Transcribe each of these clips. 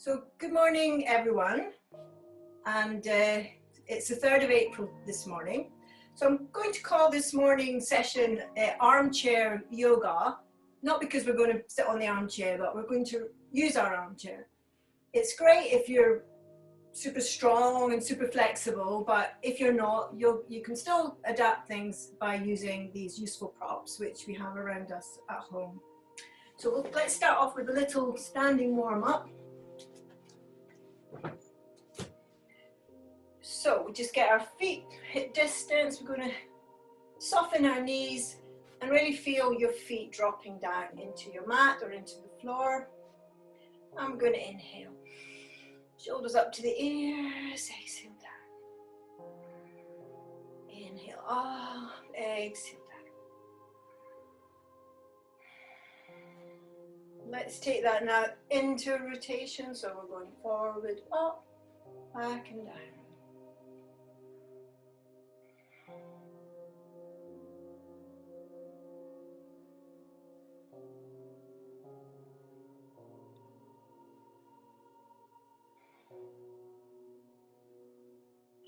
So good morning everyone, and it's the 3rd of April this morning. So I'm going to call this morning's session armchair yoga, not because we're going to sit on the armchair, but we're going to use our armchair. It's great if you're super strong and super flexible, but if you're not, you can still adapt things by using these useful props which we have around us at home. So let's start off with a little standing warm up. So we just get our feet hip distance. We're going to soften our knees and really feel your feet dropping down into your mat or into the floor. I'm going to inhale. Shoulders up to the ears. Exhale down. Inhale up. Exhale down. Let's take that now into rotation. So we're going forward, up, back and down.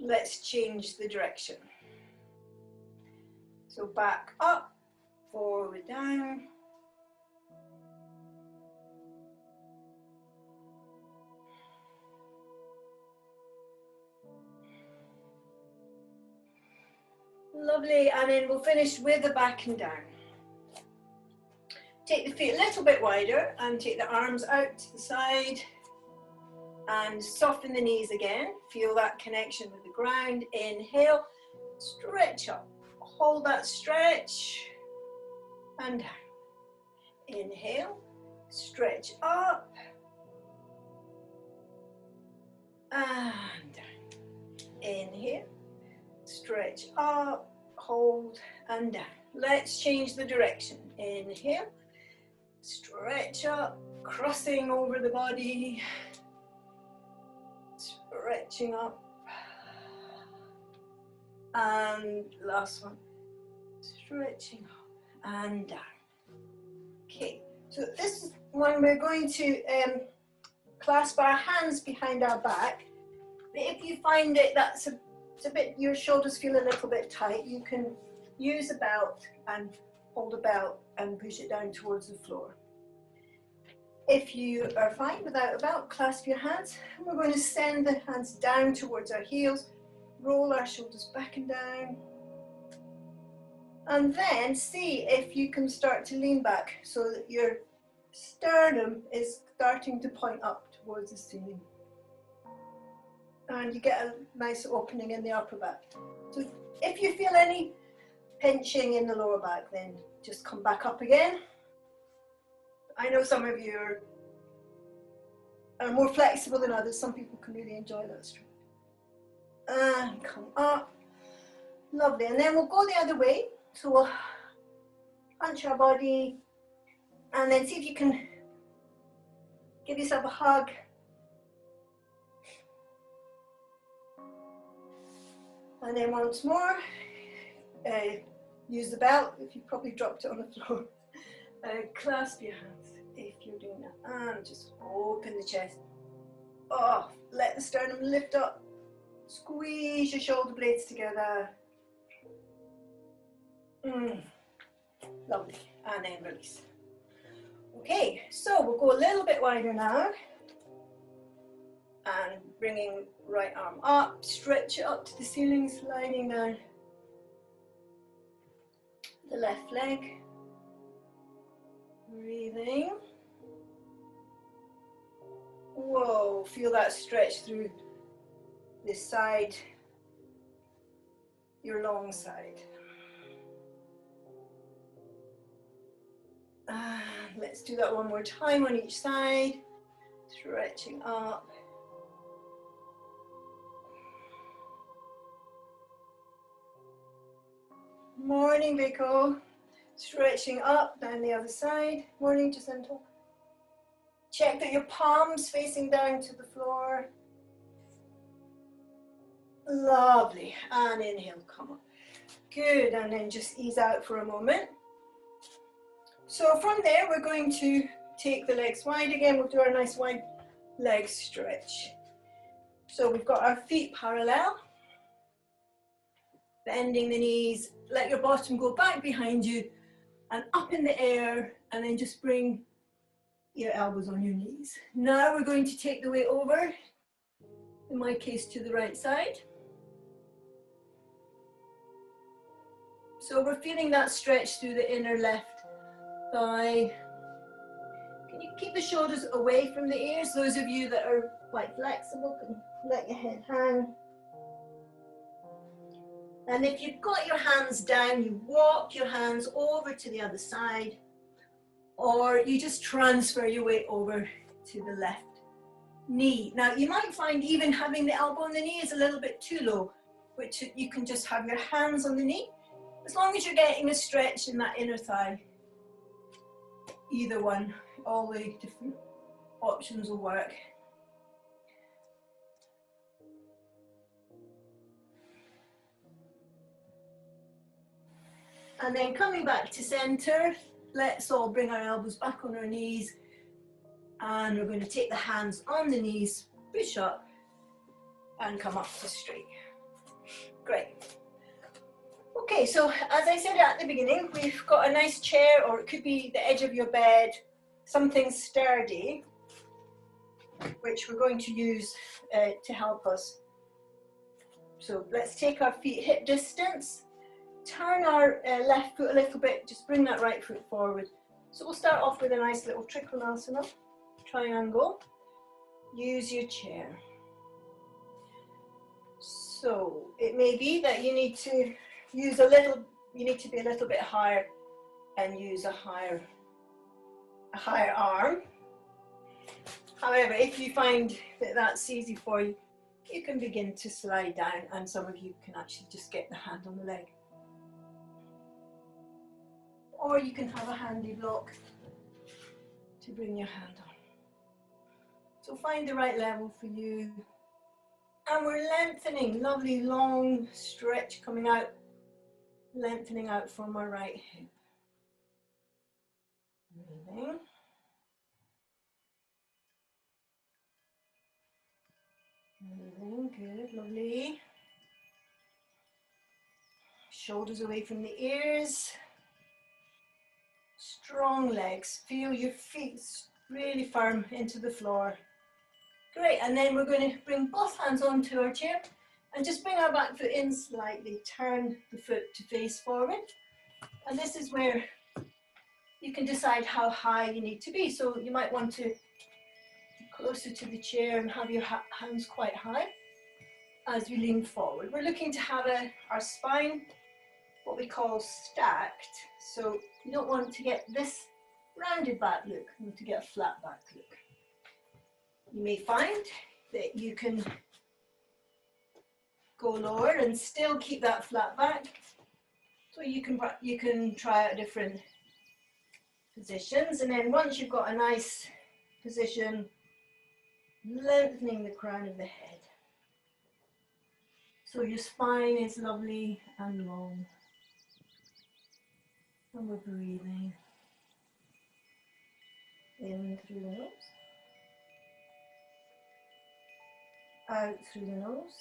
Let's change the direction. So back up, forward down. Lovely, and then we'll finish with the back and down. Take the feet a little bit wider and take the arms out to the side. And soften the knees again. Feel that connection with the ground. Inhale, stretch up. Hold that stretch and down. Inhale, stretch up and down. Inhale, stretch up, hold and down. Let's change the direction. Inhale, stretch up, crossing over the body. Stretching up, and last one, stretching up and down. Okay, so this is when we're going to clasp our hands behind our back. But if you find it that's a bit, your shoulders feel a little bit tight, you can use a belt and hold a belt and push it down towards the floor. If you are fine without a belt, clasp your hands. And we're going to send the hands down towards our heels, roll our shoulders back and down. And then see if you can start to lean back so that your sternum is starting to point up towards the ceiling. And you get a nice opening in the upper back. So if you feel any pinching in the lower back, then just come back up again. I know some of you are more flexible than others. Some people can really enjoy that strength. And come up. Lovely. And then we'll go the other way. So we'll hunch our body and then see if you can give yourself a hug. And then once more, use the belt if you probably dropped it on the floor. Clasp your hands if you're doing that, and just open the chest. Oh, let the sternum lift up. Squeeze your shoulder blades together. Lovely, and then release. Okay, so we'll go a little bit wider now. And bringing right arm up, stretch it up to the ceiling, sliding down the left leg. Breathing. Whoa, feel that stretch through this side, your long side. And let's do that one more time on each side. Stretching up. Morning, Vico. Stretching up, down the other side. Morning, Jacinta. Check that your palms facing down to the floor. Lovely. And inhale, come up. Good, and then just ease out for a moment. So from there, we're going to take the legs wide again. We'll do our nice wide leg stretch. So we've got our feet parallel, bending the knees, let your bottom go back behind you and up in the air, and then just bring your elbows on your knees. Now we're going to take the weight over, in my case to the right side. So we're feeling that stretch through the inner left thigh. Can you keep the shoulders away from the ears? Those of you that are quite flexible can let your head hang. And if you've got your hands down, you walk your hands over to the other side, or you just transfer your weight over to the left knee. Now you might find even having the elbow on the knee is a little bit too low, which you can just have your hands on the knee, as long as you're getting a stretch in that inner thigh. Either one, all the different options will work. And then coming back to center, let's all bring our elbows back on our knees, and we're going to take the hands on the knees, push up and come up to straight. Great. Okay, so as I said at the beginning, we've got a nice chair, or it could be the edge of your bed, something sturdy, which we're going to use to help us. So let's take our feet hip distance, turn our left foot a little bit, just bring that right foot forward. So we'll start off with a nice little trikonasana, triangle. Use your chair. So it may be that you need to use a little, you need to be a little bit higher and use a higher arm. However, if you find that that's easy for you, you can begin to slide down, and some of you can actually just get the hand on the leg. Or you can have a handy block to bring your hand on. So find the right level for you. And we're lengthening, lovely long stretch coming out, lengthening out from our right hip. Breathing. Breathing, good, lovely. Shoulders away from the ears. Strong legs, feel your feet really firm into the floor. Great, and then we're going to bring both hands onto our chair and just bring our back foot in slightly, turn the foot to face forward. And this is where you can decide how high you need to be. So you might want to be closer to the chair and have your hands quite high as we lean forward. We're looking to have our spine, what we call stacked. So you don't want to get this rounded back look, you want to get a flat back look. You may find that you can go lower and still keep that flat back. So you can try out different positions, and then once you've got a nice position, lengthening the crown of the head. So your spine is lovely and long. And we're breathing in through the nose, out through the nose.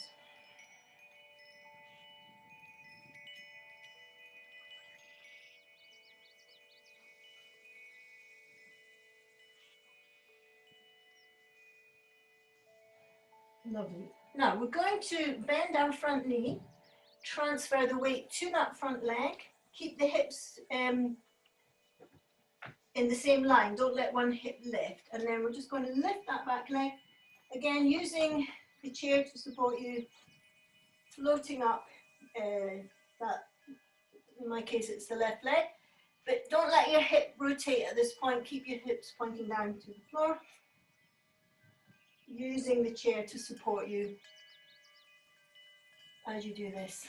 Lovely. Now we're going to bend our front knee, transfer the weight to that front leg, keep the hips in the same line, don't let one hip lift, and then we're just going to lift that back leg, again using the chair to support you, floating up that, in my case it's the left leg, but don't let your hip rotate at this point, keep your hips pointing down to the floor, using the chair to support you as you do this.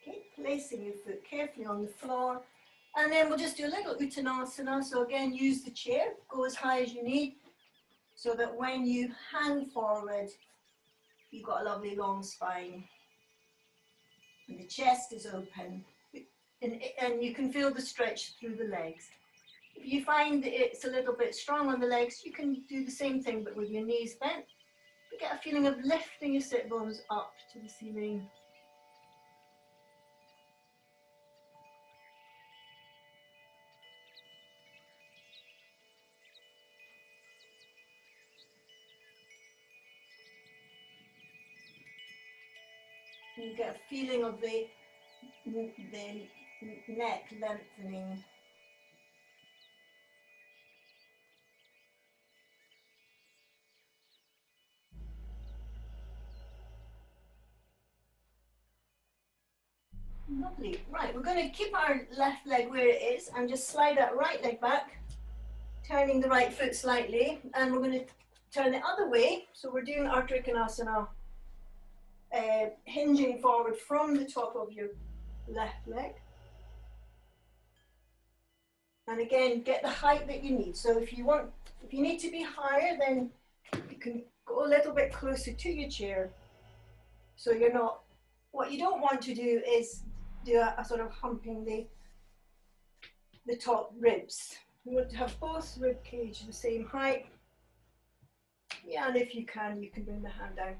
Okay, placing your foot carefully on the floor, and then we'll just do a little uttanasana. So again, use the chair, go as high as you need, so that when you hang forward, you've got a lovely long spine and the chest is open, and you can feel the stretch through the legs. If you find that it's a little bit strong on the legs, you can do the same thing but with your knees bent. But get a feeling of lifting your sit bones up to the ceiling. You get a feeling of the neck lengthening. Lovely. Right, we're going to keep our left leg where it is and just slide that right leg back, turning the right foot slightly, and we're going to turn the other way. So we're doing our Trikonasana, hinging forward from the top of your left leg. And again, get the height that you need. So if you need to be higher, then you can go a little bit closer to your chair. So you're not, what you don't want to do is do a sort of humping the top ribs. You want to have both rib cage the same height. Yeah, and if you can bring the hand down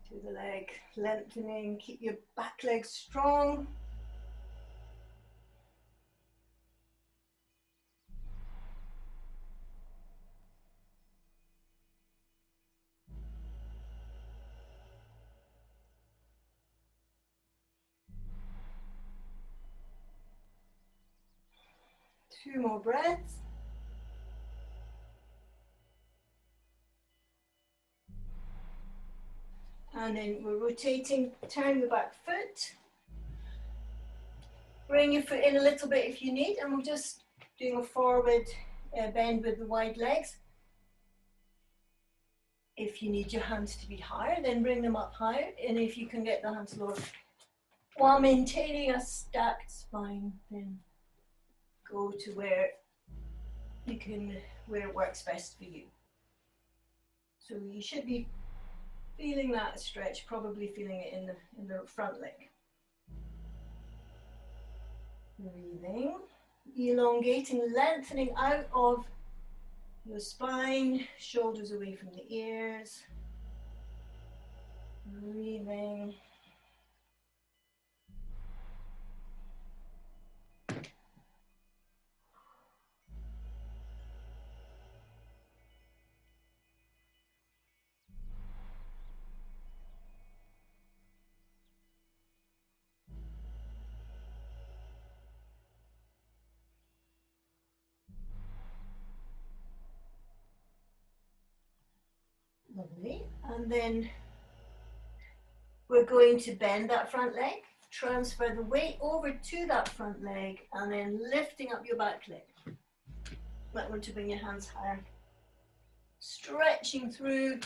to the leg, lengthening, keep your back leg strong. Two more breaths. And then we're rotating, turn the back foot. Bring your foot in a little bit if you need, and we're just doing a forward bend with the wide legs. If you need your hands to be higher, then bring them up higher, and if you can get the hands lower while maintaining a stacked spine, then go to where it works best for you. So you should be feeling that stretch, probably feeling it in the front leg. Breathing, elongating, lengthening out of your spine, shoulders away from the ears. Breathing. Lovely. And then we're going to bend that front leg, transfer the weight over to that front leg, and then lifting up your back leg. That one to bring your hands higher. Stretching through.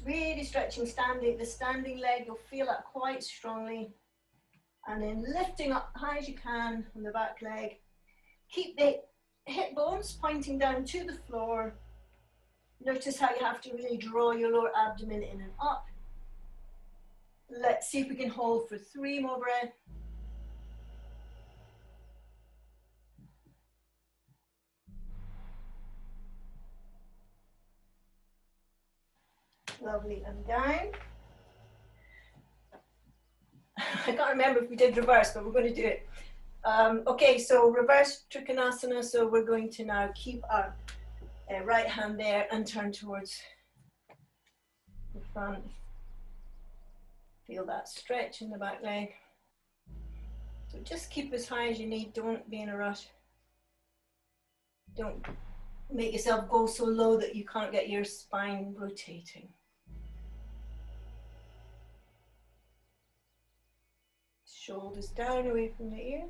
Really stretching the standing leg. You'll feel that quite strongly. And then lifting up high as you can on the back leg. Keep the hip bones pointing down to the floor. Notice how you have to really draw your lower abdomen in and up. Let's see if we can hold for 3 more breaths. Lovely, and down. I can't remember if we did reverse, but we're going to do it. Okay, so reverse Trikonasana. So we're going to now keep our right hand there and turn towards the front. Feel that stretch in the back leg. So just keep as high as you need. Don't be in a rush. Don't make yourself go so low that you can't get your spine rotating. Shoulders down away from the ears.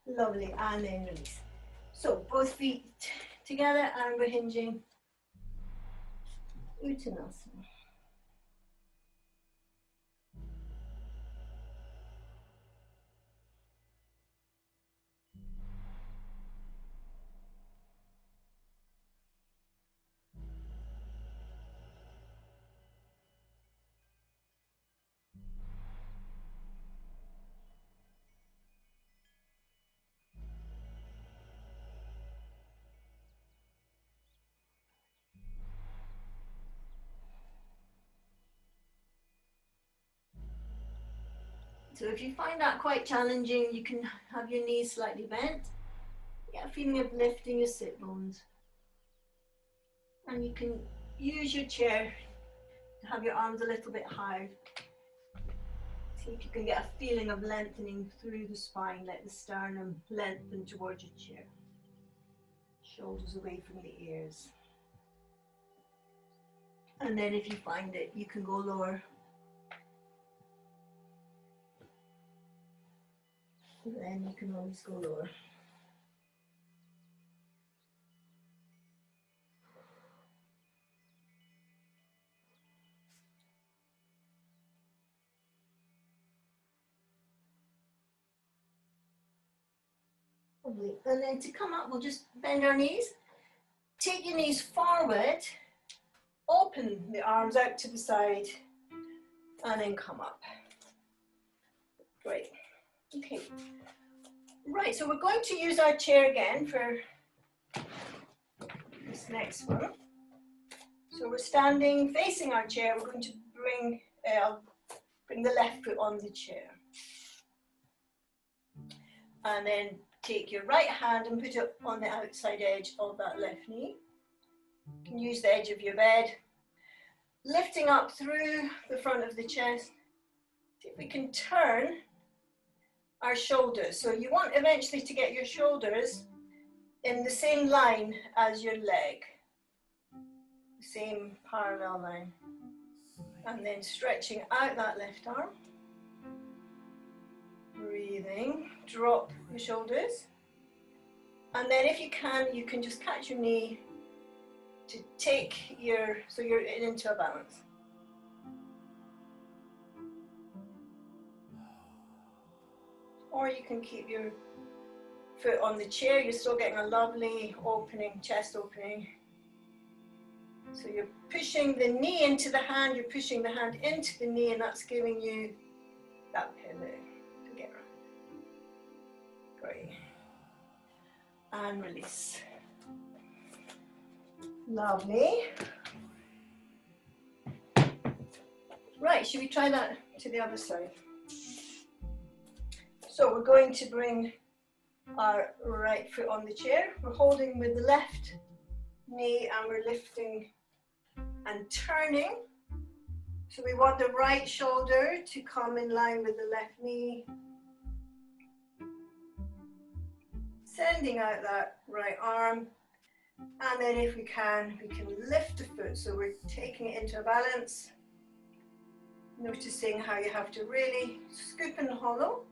Lovely, and then release. So both feet together, and we're hinging Uttanasana. So if you find that quite challenging, you can have your knees slightly bent. Get a feeling of lifting your sit bones. And you can use your chair to have your arms a little bit high. See if you can get a feeling of lengthening through the spine. Let the sternum lengthen towards your chair. Shoulders away from the ears. And then if you find it, you can go lower. And then you can always go lower. Lovely. And then to come up, we'll just bend our knees. Take your knees forward, open the arms out to the side, and then come up. Great. Okay. Right, so we're going to use our chair again for this next one. So we're standing facing our chair. We're going to bring the left foot on the chair. And then take your right hand and put it on the outside edge of that left knee. You can use the edge of your bed. Lifting up through the front of the chest. See if we can turn our shoulders. So you want eventually to get your shoulders in the same line as your leg. The same parallel line. And then stretching out that left arm. Breathing, drop your shoulders. And then if you can just catch your knee to take so you're into a balance. Or you can keep your foot on the chair. You're still getting a lovely opening, chest opening. So you're pushing the knee into the hand, you're pushing the hand into the knee, and that's giving you that pivot to get around. Great. And release. Lovely. Right, should we try that to the other side? So we're going to bring our right foot on the chair. We're holding with the left knee and we're lifting and turning. So we want the right shoulder to come in line with the left knee. Sending out that right arm. And then if we can lift the foot. So we're taking it into a balance. Noticing how you have to really scoop and hollow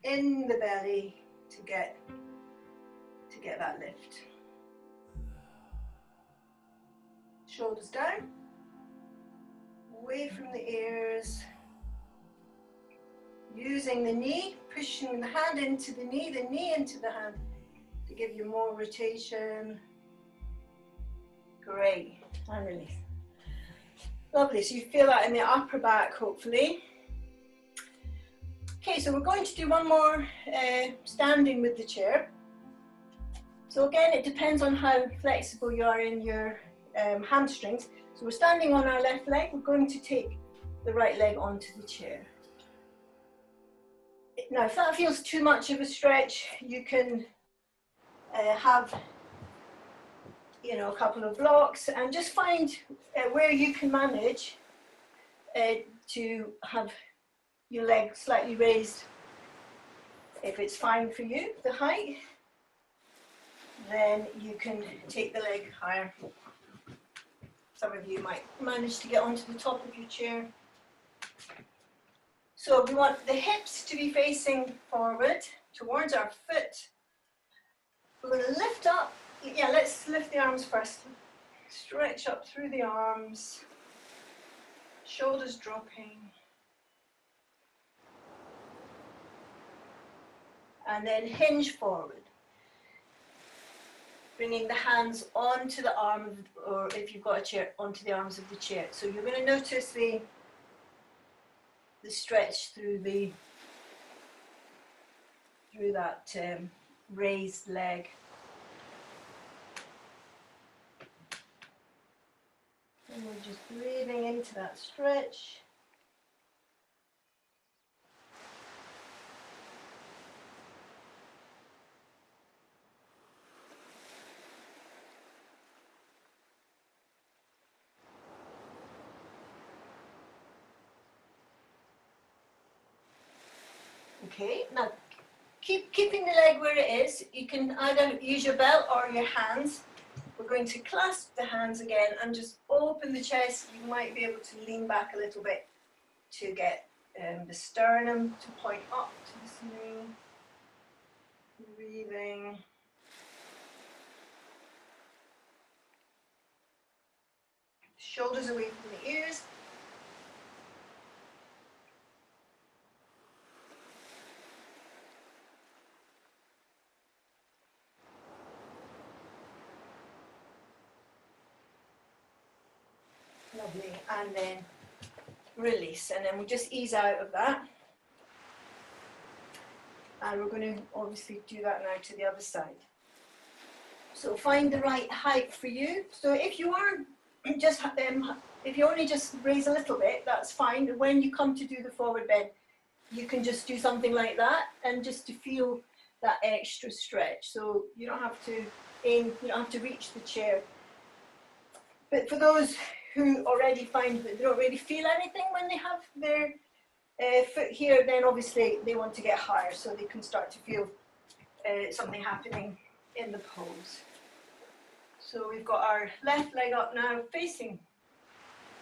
in the belly to get that lift. Shoulders down, away from the ears. Using the knee, pushing the hand into the knee into the hand to give you more rotation. Great, and release. Lovely, so you feel that in the upper back, hopefully. Okay, so we're going to do one more standing with the chair. So again, it depends on how flexible you are in your hamstrings. So we're standing on our left leg. We're going to take the right leg onto the chair. Now, if that feels too much of a stretch, you can have a couple of blocks and just find where you can manage to have your leg slightly raised. If it's fine for you, the height, then you can take the leg higher. Some of you might manage to get onto the top of your chair. So we want the hips to be facing forward towards our foot. We're going to lift up yeah, let's lift the arms first. Stretch up through the arms, shoulders dropping. And then hinge forward. Bringing the hands onto the arm, or if you've got a chair, onto the arms of the chair. So you're going to notice the stretch through that raised leg. And we're just breathing into that stretch. Okay, now keeping the leg where it is. You can either use your belt or your hands. We're going to clasp the hands again and just open the chest. You might be able to lean back a little bit to get the sternum to point up to the ceiling. Breathing. Shoulders away from the ears. Lovely. And then release. And then we'll just ease out of that. And we're going to obviously do that now to the other side. So find the right height for you. So if you are just, if you only just raise a little bit, that's fine. When you come to do the forward bend, you can just do something like that, and just to feel that extra stretch. So you don't have to aim, you don't have to reach the chair. But for those who already find that they don't really feel anything when they have their foot here, then obviously they want to get higher so they can start to feel something happening in the pose. So we've got our left leg up now, facing,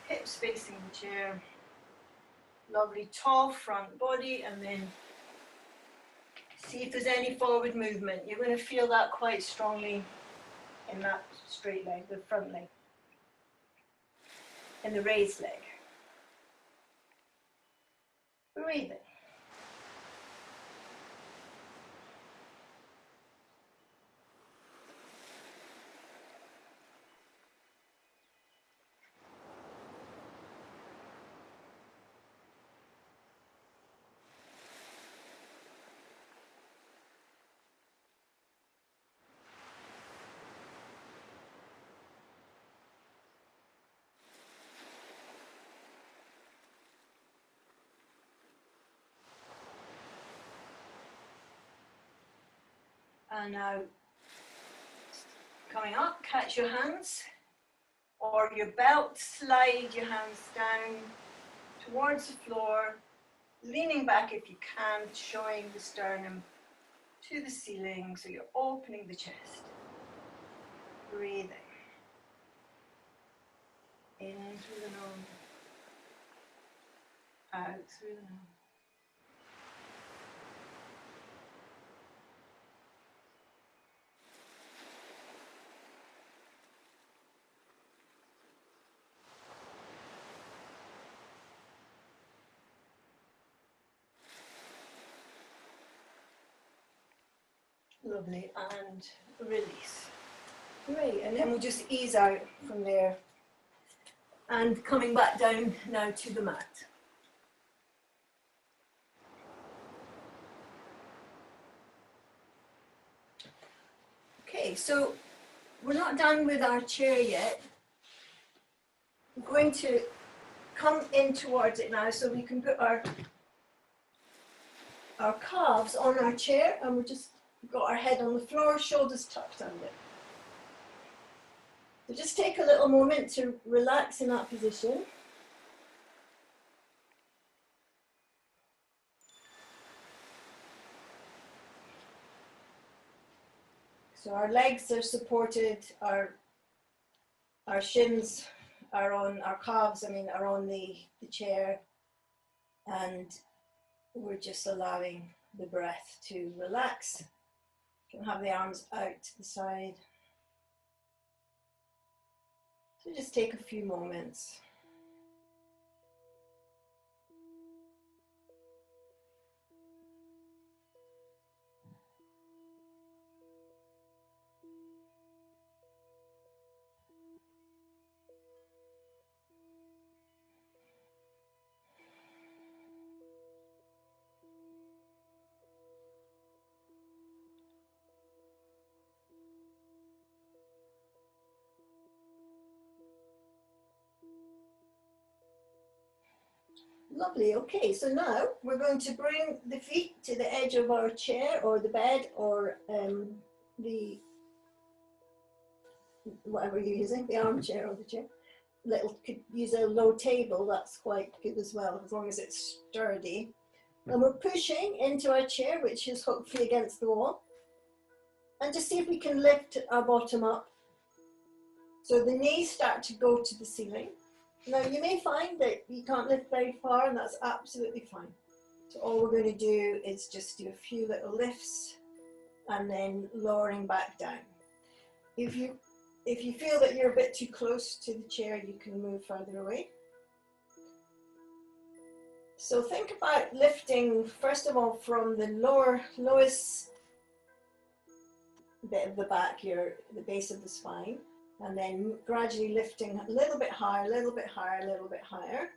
hips facing the chair. Lovely tall front body, and then see if there's any forward movement. You're going to feel that quite strongly in that straight leg, the front leg, and the raised leg. Breathing. And now, coming up, catch your hands, or your belt, slide your hands down towards the floor, leaning back if you can, showing the sternum to the ceiling, so you're opening the chest. Breathing. In through the nose, out through the nose. Lovely, and release. Great, and then we'll just ease out from there. And coming back down now to the mat. Okay, so we're not done with our chair yet. We're going to come in towards it now so we can put our calves on our chair, and we've just got our head on the floor, shoulders tucked under. So just take a little moment to relax in that position. So our legs are supported, our shins are on, our calves, are on the chair, and we're just allowing the breath to relax. You can have the arms out to the side. So just take a few moments. Lovely. Okay, so now we're going to bring the feet to the edge of our chair or the bed or the whatever you're using, the armchair or the chair. Little could use a low table, that's quite good as well, as long as it's sturdy. And we're pushing into our chair, which is hopefully against the wall. And just see if we can lift our bottom up. So the knees start to go to the ceiling. Now you may find that you can't lift very far, and that's absolutely fine. So all we're going to do is just do a few little lifts and then lowering back down. If you feel that you're a bit too close to the chair, you can move further away. So think about lifting, first of all, from the lowest bit of the back, the base of the spine, and then gradually lifting a little bit higher, a little bit higher, a little bit higher.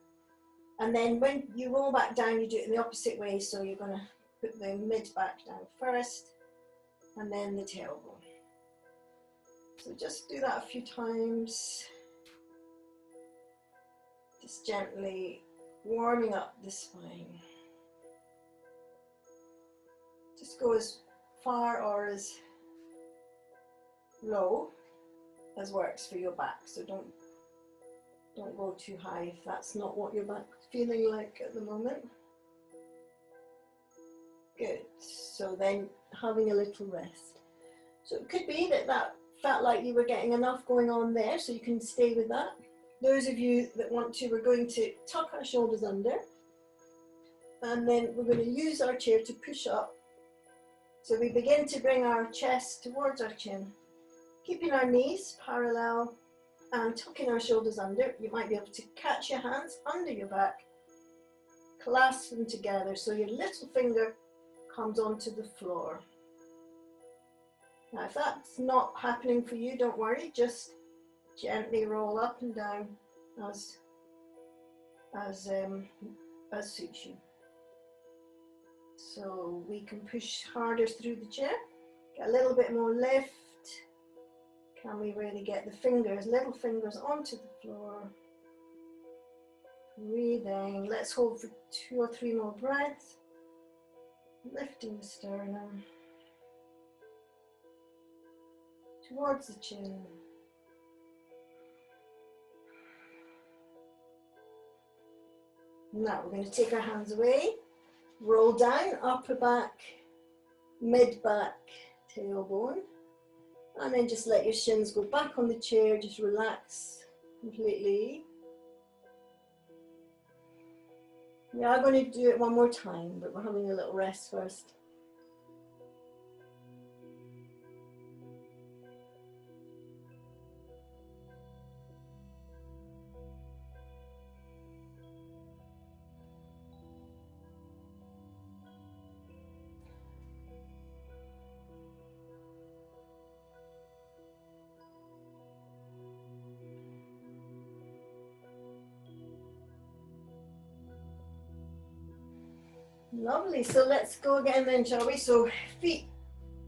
And then when you roll back down, you do it in the opposite way. So you're going to put the mid back down first, and then the tailbone. So just do that a few times. Just gently warming up the spine. Just go as far or as low as works for your back. So don't go too high if that's not what your back's feeling like at the moment. Good. So then having a little rest. So it could be that felt like you were getting enough going on there, so you can stay with that. Those of you that want to, we're going to tuck our shoulders under, and then we're going to use our chair to push up. So we begin to bring our chest towards our chin, keeping our knees parallel and tucking our shoulders under. You might be able to catch your hands under your back, clasp them together so your little finger comes onto the floor. Now if that's not happening for you, don't worry, just gently roll up and down as suits you. So we can push harder through the chair, get a little bit more lift. Can we really get the fingers, little fingers onto the floor? Breathing. Let's hold for 2 or 3 more breaths. Lifting the sternum towards the chin. Now we're going to take our hands away, roll down, upper back, mid back, tailbone, and then just let your shins go back on the chair, just relax completely. We are going to do it one more time, but we're having a little rest first. Lovely, so let's go again then, shall we? So feet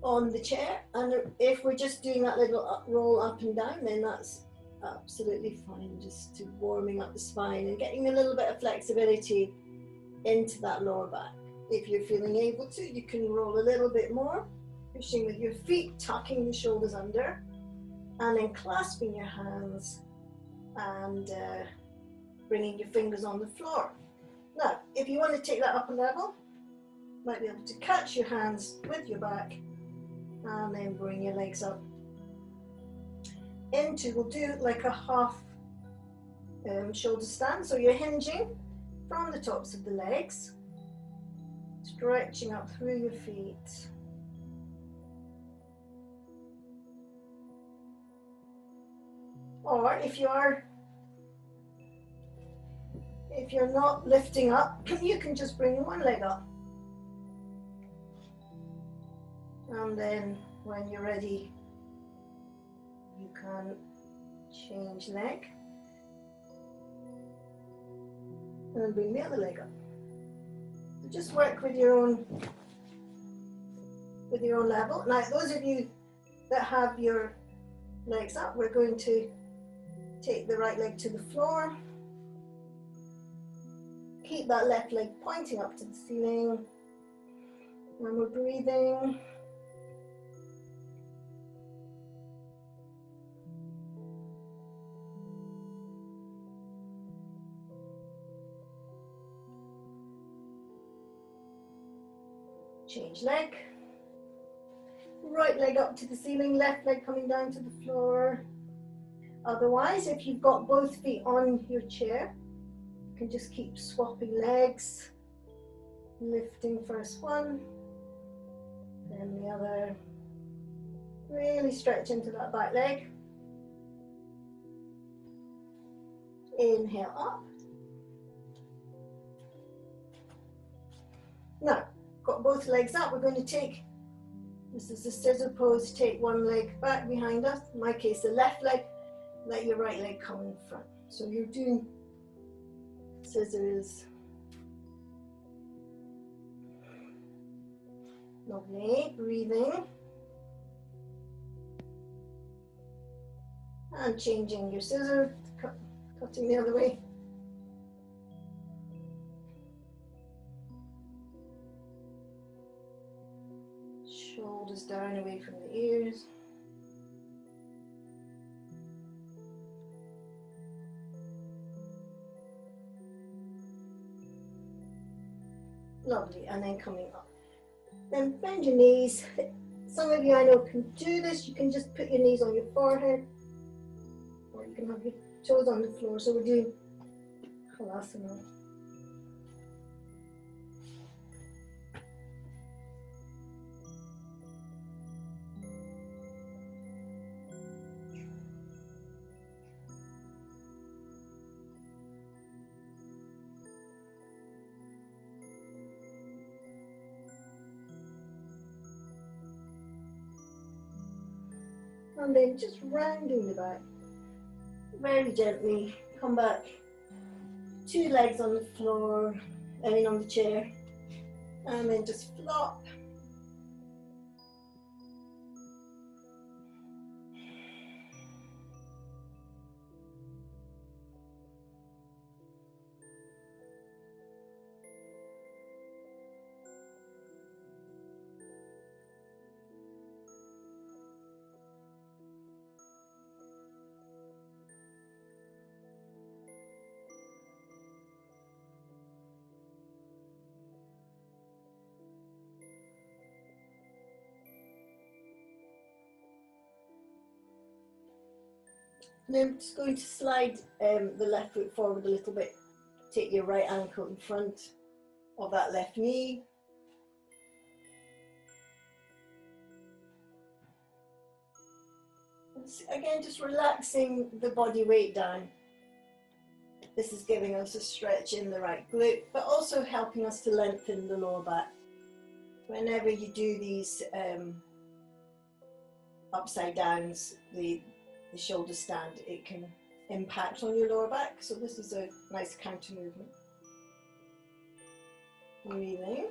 on the chair, and if we're just doing that little roll up and down, then that's absolutely fine, just to warming up the spine and getting a little bit of flexibility into that lower back. If you're feeling able to, you can roll a little bit more, pushing with your feet, tucking the shoulders under, and then clasping your hands and bringing your fingers on the floor. Now, if you want to take that up a level, you might be able to catch your hands with your back and then bring your legs up into, we'll do like a half shoulder stand. So you're hinging from the tops of the legs, stretching up through your feet. Or if you're not lifting up, you can just bring one leg up. And then when you're ready, you can change leg and bring the other leg up. So just work with your own level. Now, those of you that have your legs up, we're going to take the right leg to the floor. Keep that left leg pointing up to the ceiling. And we're breathing. Change leg. Right leg up to the ceiling, left leg coming down to the floor. Otherwise, if you've got both feet on your chair, you can just keep swapping legs. Lifting first one, then the other. Really stretch into that back leg. Inhale up. Now, got both legs up. We're going to take, this is the scissor pose, take one leg back behind us. In my case, the left leg, let your right leg come in front. So you're doing scissors. Lovely, breathing. And changing your scissor, cutting the other way. Shoulders down away from the ears. Lovely, and then coming up. Then bend your knees. Some of you I know can do this. You can just put your knees on your forehead, or you can have your toes on the floor. So we're doing Halasana. And then just rounding the back, very gently, come back, 2 legs on the floor, on the chair, and then just flop. Now I'm just going to slide the left foot forward a little bit. Take your right ankle in front of that left knee. Again, just relaxing the body weight down. This is giving us a stretch in the right glute, but also helping us to lengthen the lower back. Whenever you do these upside downs, the shoulder stand, it can impact on your lower back. So this is a nice counter movement. Breathing.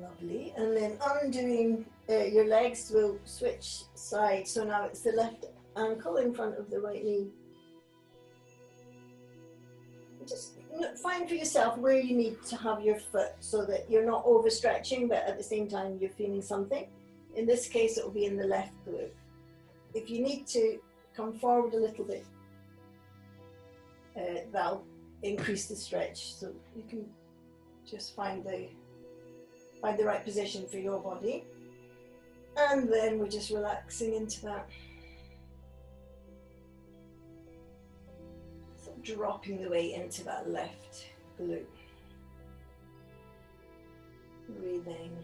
Lovely, and then undoing your legs, will switch sides. So now it's the left ankle in front of the right knee. Just find for yourself where you need to have your foot so that you're not overstretching, but at the same time you're feeling something. In this case, it will be in the left glute. If you need to come forward a little bit, that'll increase the stretch. So you can just find the right position for your body. And then we're just relaxing into that. So dropping the weight into that left glute. Breathing.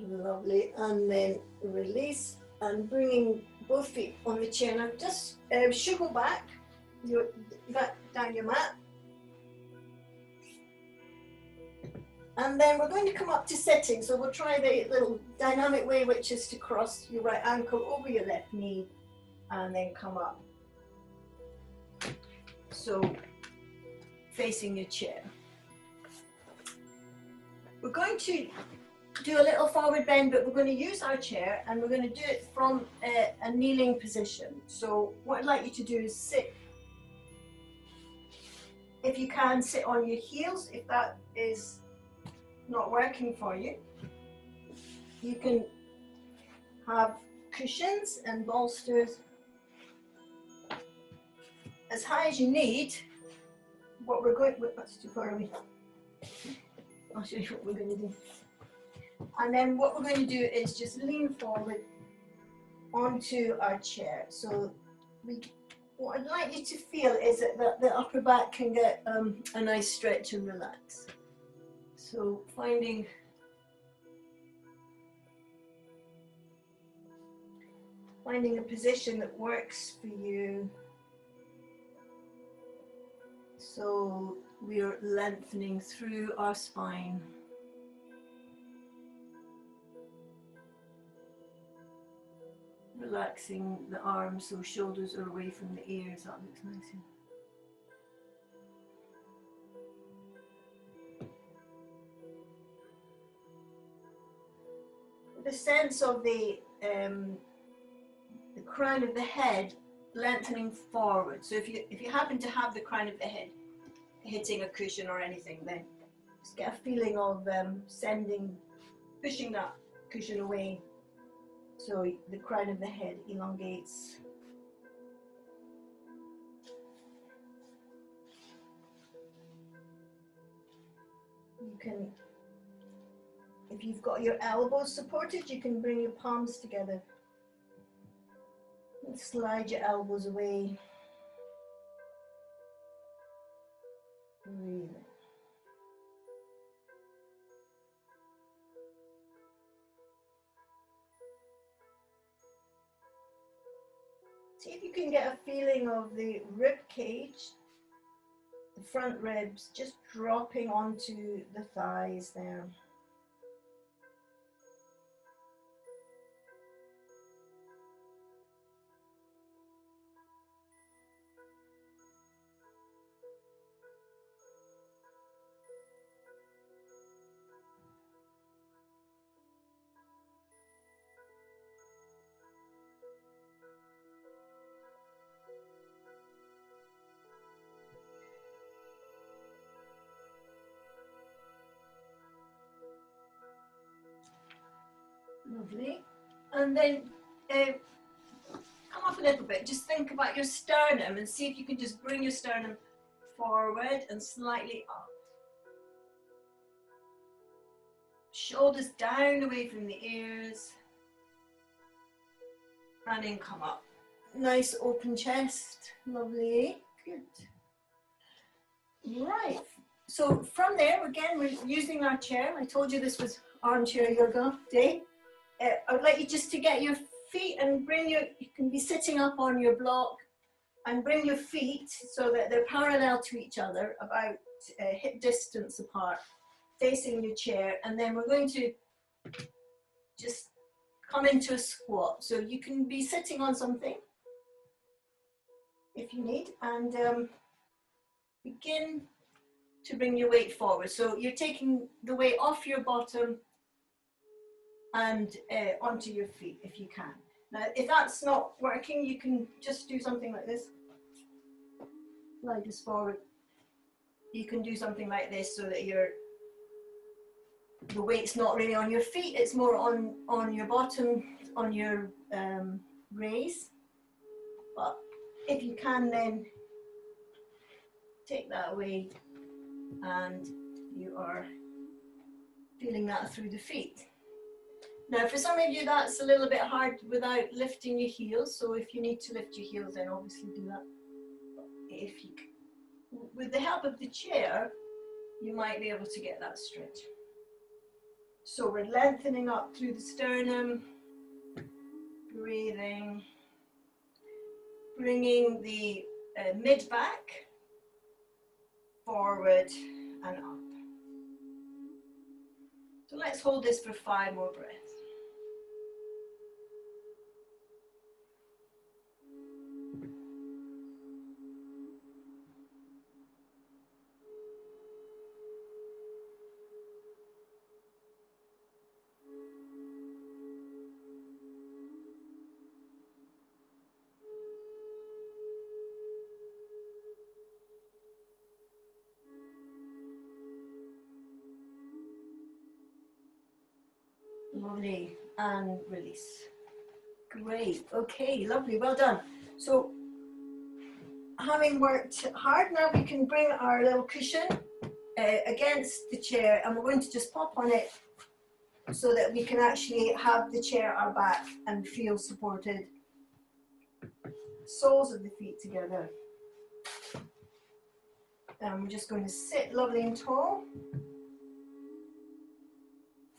Lovely, and then release and bringing both feet on the chair. Now just shuffle back down your mat, and then we're going to come up to sitting. So we'll try the little dynamic way, which is to cross your right ankle over your left knee and then come up. So facing your chair. We're going to do a little forward bend, but we're going to use our chair and we're going to do it from a kneeling position. So what I'd like you to do is sit. If you can, sit on your heels. If that is not working for you, you can have cushions and bolsters as high as you need. What we're going, that's too far away. I'll show you what we're going to do. And then what we're going to do is just lean forward onto our chair. So what I'd like you to feel is that the upper back can get a nice stretch and relax. So finding a position that works for you. So we're lengthening through our spine. Relaxing the arms so shoulders are away from the ears. That looks nice. The sense of the crown of the head lengthening forward. So if you happen to have the crown of the head hitting a cushion or anything, then just get a feeling of pushing that cushion away. So the crown of the head elongates. You can, if you've got your elbows supported, you can bring your palms together and slide your elbows away. Breathe. See if you can get a feeling of the rib cage, the front ribs, just dropping onto the thighs there. Lovely. And then come up a little bit. Just think about your sternum and see if you can just bring your sternum forward and slightly up. Shoulders down away from the ears. And then come up. Nice open chest. Lovely. Good. Right. So from there, again, we're using our chair. I told you this was armchair yoga day. I would like you just to get your feet and you can be sitting up on your block and bring your feet so that they're parallel to each other, about hip distance apart, facing your chair. And then we're going to just come into a squat. So you can be sitting on something if you need, and begin to bring your weight forward. So you're taking the weight off your bottom and onto your feet if you can. Now, if that's not working, you can just do something like this. Slide this forward. You can do something like this so that the weight's not really on your feet, it's more on your bottom, on your raise. But if you can, then take that away and you are feeling that through the feet. Now, for some of you, that's a little bit hard without lifting your heels. So if you need to lift your heels, then obviously do that. But if you, with the help of the chair, you might be able to get that stretch. So we're lengthening up through the sternum, breathing, bringing the mid-back forward and up. So let's hold this for 5 more breaths. Lovely, and release. Great, okay, lovely, well done. So, having worked hard, now we can bring our little cushion against the chair, and we're going to just pop on it so that we can actually have the chair at our back and feel supported. Soles of the feet together. And we're just going to sit lovely and tall,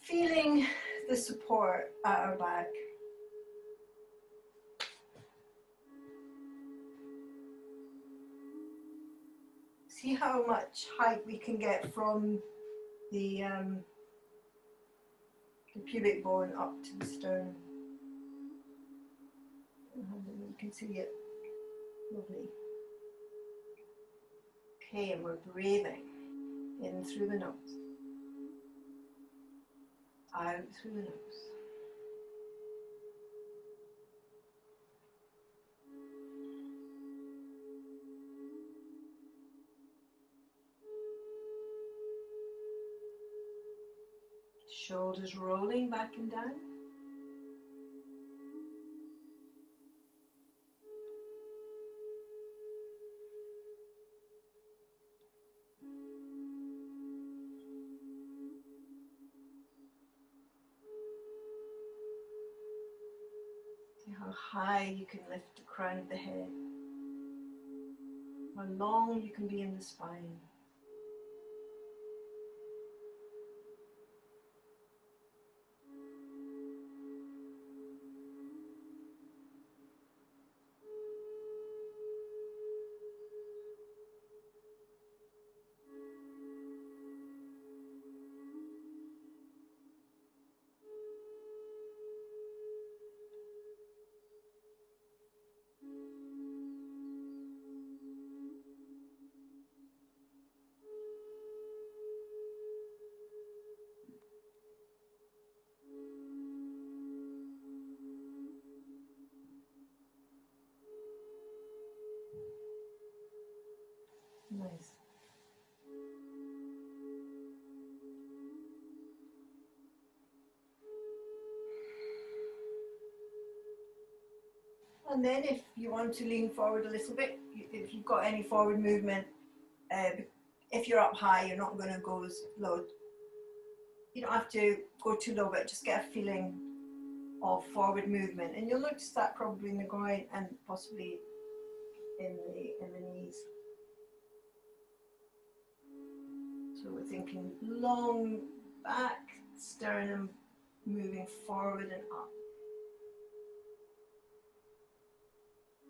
feeling the support at our back. See how much height we can get from the pubic bone up to the sternum. And you can see it. Lovely. Okay, and we're breathing in through the nose, out through the nose. Shoulders rolling back and down. See how high you can lift the crown of the head. How long you can be in the spine. Nice. And then if you want to lean forward a little bit, if you've got any forward movement, if you're up high, you're not going to go as low. You don't have to go too low, but just get a feeling of forward movement, and you'll notice that probably in the groin and possibly in the knees. So we're thinking long back, sternum moving forward and up.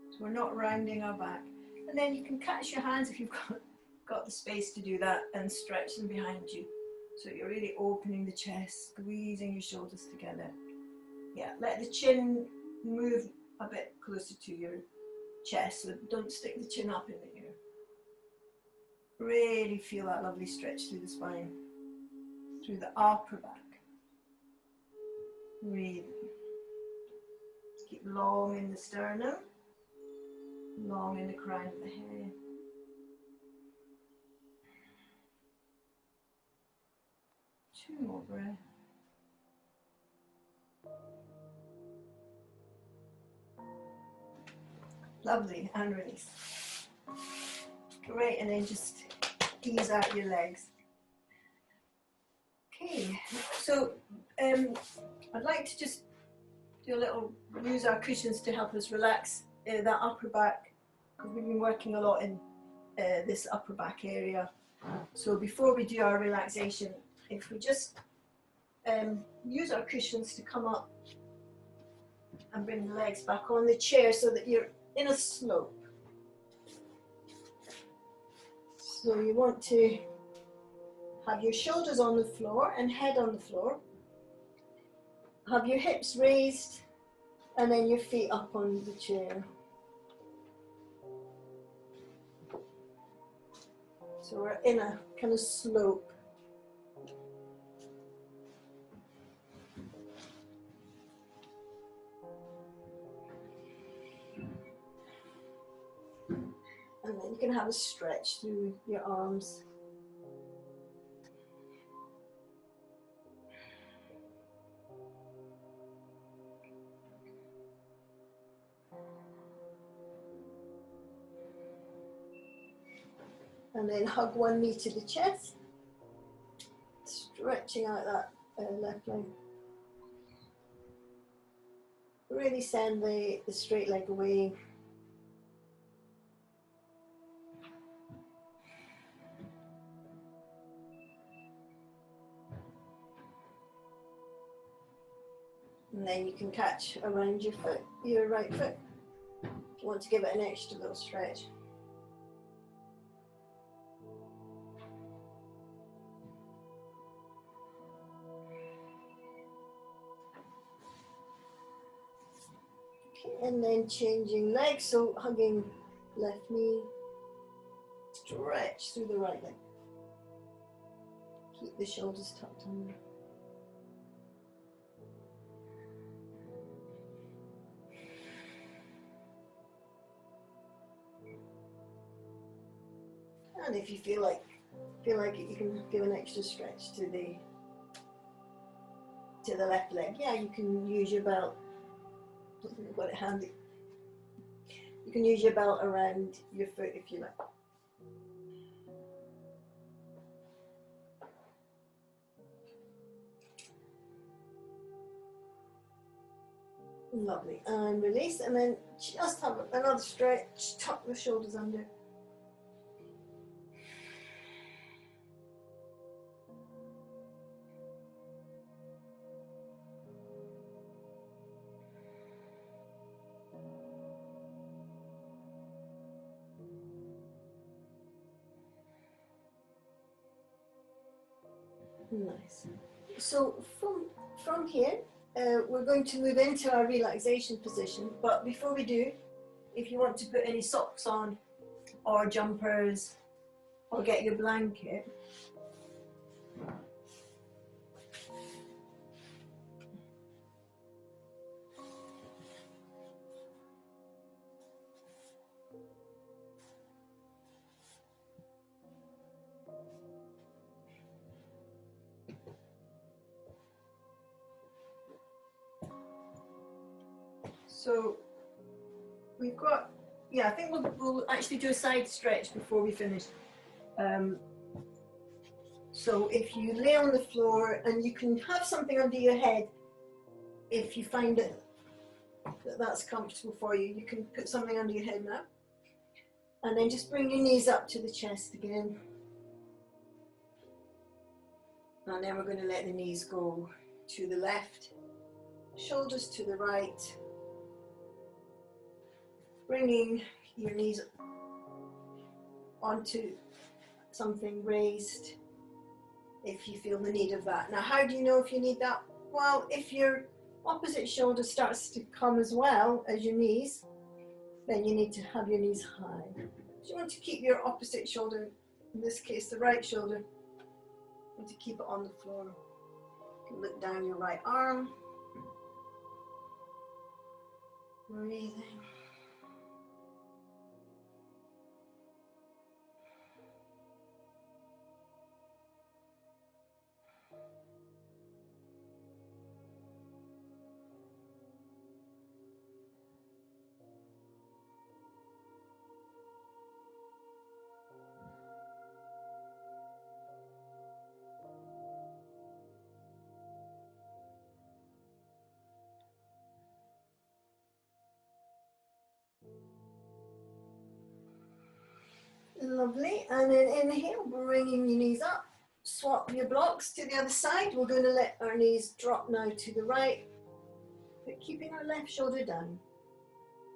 So we're not rounding our back. And then you can catch your hands if you've got the space to do that, and stretch them behind you. So you're really opening the chest, squeezing your shoulders together. Yeah, let the chin move a bit closer to your chest, so don't stick the chin up in the air. Really feel that lovely stretch through the spine, through the upper back. Breathe. Keep long in the sternum, long in the crown of the head. Two more breaths. Lovely, and release. Great, and then just ease out your legs. Okay, so I'd like to just do a little, use our cushions to help us relax that upper back, because we've been working a lot in this upper back area. So before we do our relaxation, if we just use our cushions to come up and bring the legs back on the chair so that you're in a slope. So you want to have your shoulders on the floor and head on the floor. Have your hips raised and then your feet up on the chair. So we're in a kind of slope. And then you can have a stretch through your arms. And then hug one knee to the chest, stretching out that left leg. Really send the straight leg away. And then you can catch around your foot, your right foot, if you want to give it an extra little stretch. Okay, and then changing legs, so hugging left knee, stretch through the right leg. Keep the shoulders tucked under. And if you feel like it, you can give an extra stretch to the left leg. Yeah, you can use your belt. I don't think I've got it handy. You can use your belt around your foot if you like. Lovely, and release, and then just have another stretch, tuck the shoulders under. Nice. So from here, we're going to move into our relaxation position, but before we do, if you want to put any socks on or jumpers or get your blanket, so we've got, yeah, I think we'll actually do a side stretch before we finish. So if you lay on the floor, and you can have something under your head if you find it that's comfortable for you. You can put something under your head now. And then just bring your knees up to the chest again. And then we're going to let the knees go to the left, shoulders to the right, bringing your knees onto something raised if you feel the need of that. Now, how do you know if you need that? Well, if your opposite shoulder starts to come as well as your knees, then you need to have your knees high. So you want to keep your opposite shoulder, in this case the right shoulder, you want to keep it on the floor. You can look down your right arm, breathing. Lovely, and then inhale, bringing your knees up, swap your blocks to the other side. We're going to let our knees drop now to the right, but keeping our left shoulder down.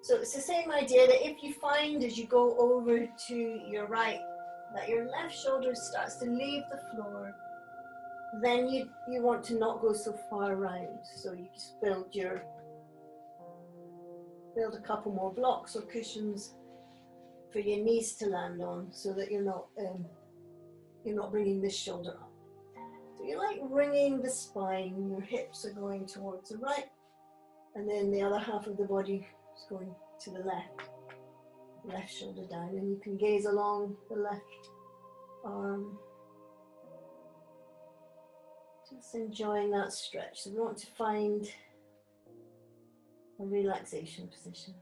So it's the same idea that if you find as you go over to your right that your left shoulder starts to leave the floor, then you want to not go so far around. So you just build a couple more blocks or cushions for your knees to land on, so that you're not bringing this shoulder up. So you're like ringing the spine. Your hips are going towards the right, and then the other half of the body is going to the left shoulder down, and you can gaze along the left arm, just enjoying that stretch. So we want to find a relaxation position.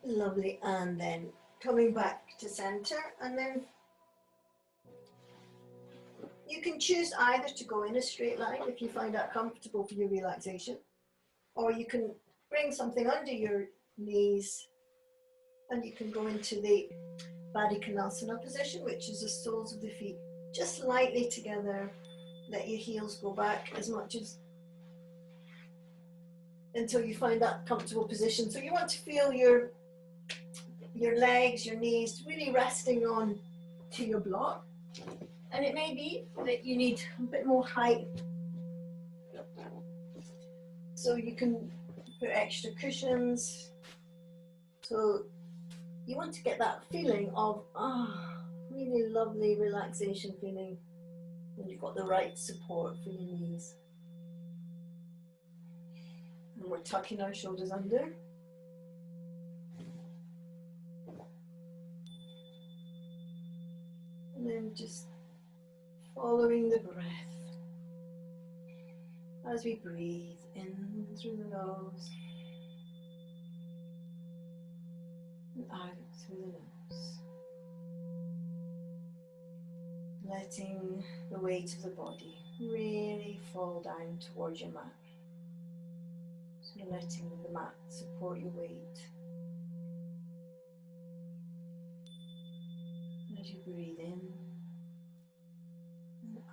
Lovely, and then coming back to center, and then you can choose either to go in a straight line if you find that comfortable for your relaxation, or you can bring something under your knees and you can go into the Baddha position, which is the soles of the feet just lightly together. Let your heels go back as much as until you find that comfortable position. So you want to feel your legs, your knees really resting on to your block, and it may be that you need a bit more height, so you can put extra cushions. So you want to get that feeling of really lovely relaxation feeling when you've got the right support for your knees. And we're tucking our shoulders under. And then just following the breath as we breathe in through the nose and out through the nose. Letting the weight of the body really fall down towards your mat. So letting the mat support your weight. as you breathe in and out.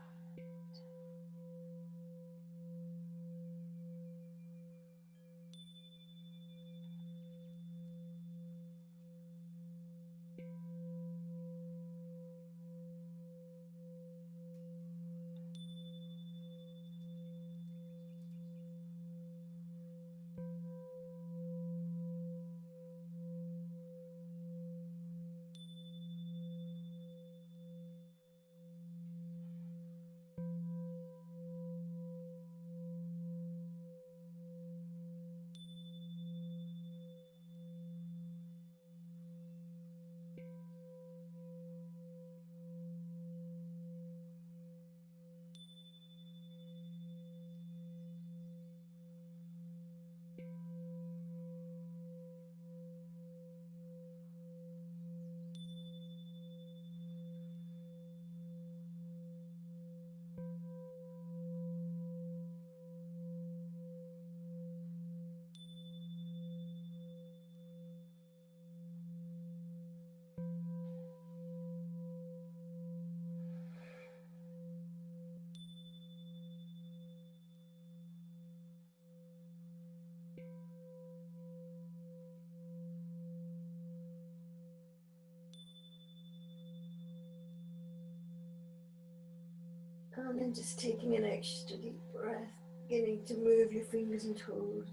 And then just taking an extra deep breath, beginning to move your fingers and toes.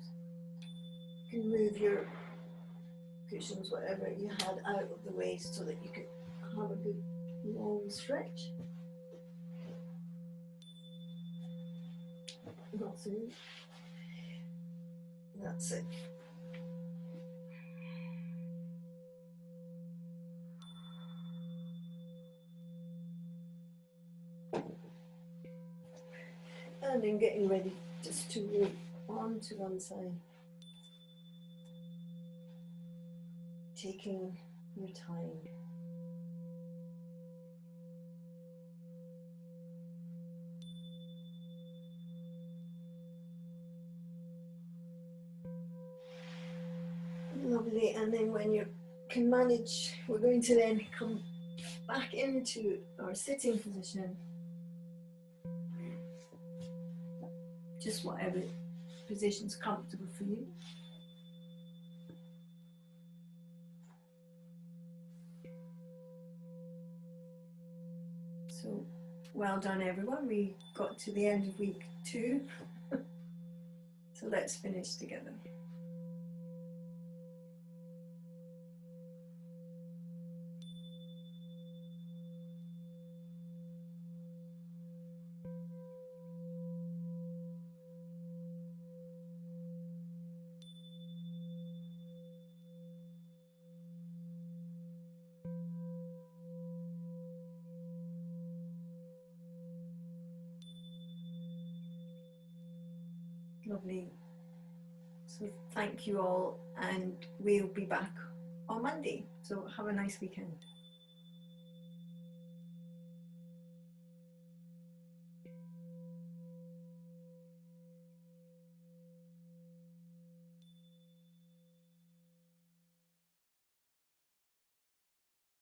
You can move your cushions, whatever you had, out of the way so that you can have a good long stretch. Nothing. That's it. And then getting ready just to move on to one side. Taking your time. Lovely, and then when you can manage, we're going to then come back into our sitting position. Just whatever position's comfortable for you. So, well done everyone, we got to the end of week 2. So let's finish together. Lovely. So thank you all, and we'll be back on Monday. So have a nice weekend.